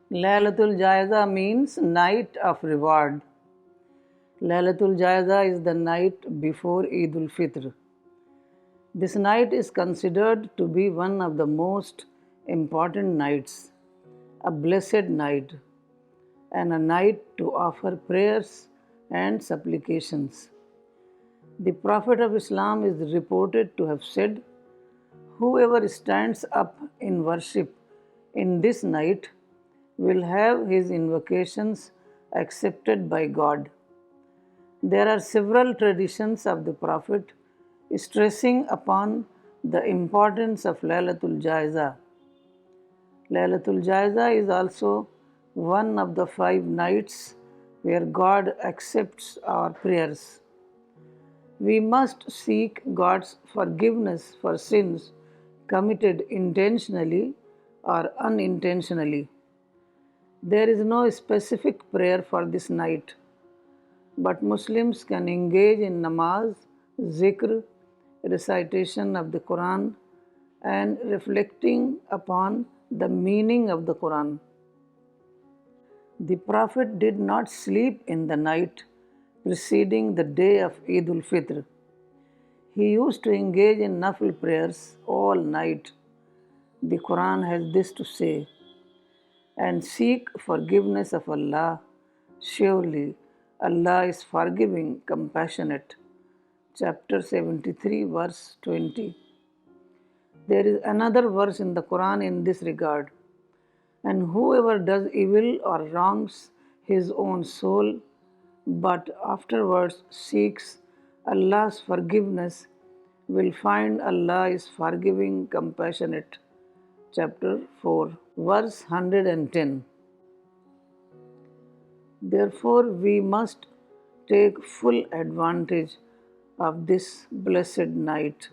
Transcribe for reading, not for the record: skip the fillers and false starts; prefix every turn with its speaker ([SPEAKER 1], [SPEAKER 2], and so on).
[SPEAKER 1] Lailatul Jaiza means night of reward. Lailatul Jaiza is the night before Eid Fitr. This night is considered to be one of the most important nights, a blessed night, and a night to offer prayers and supplications. The Prophet of Islam is reported to have said, "Whoever stands up in worship in this night will have his invocations accepted by God." There are several traditions of the Prophet stressing upon the importance of Lailatul Jaiza. Lailatul Jaiza is also one of the 5 nights where God accepts our prayers. We must seek God's forgiveness for sins committed intentionally or unintentionally. There is no specific prayer for this night, but Muslims can engage in namaz, zikr, recitation of the Quran, and reflecting upon the meaning of the Quran. The Prophet did not sleep in the night preceding the day of Eid Fitr. He used to engage in nafil prayers all night. The Quran has this to say, "And seek forgiveness of Allah. Surely Allah is forgiving, compassionate." Chapter 73, verse 20. There is another verse in the Quran in this regard. "And whoever does evil or wrongs his own soul, but afterwards seeks Allah's forgiveness, will find Allah is forgiving, compassionate." Chapter 4, verse 110. Therefore, we must take full advantage of this blessed night.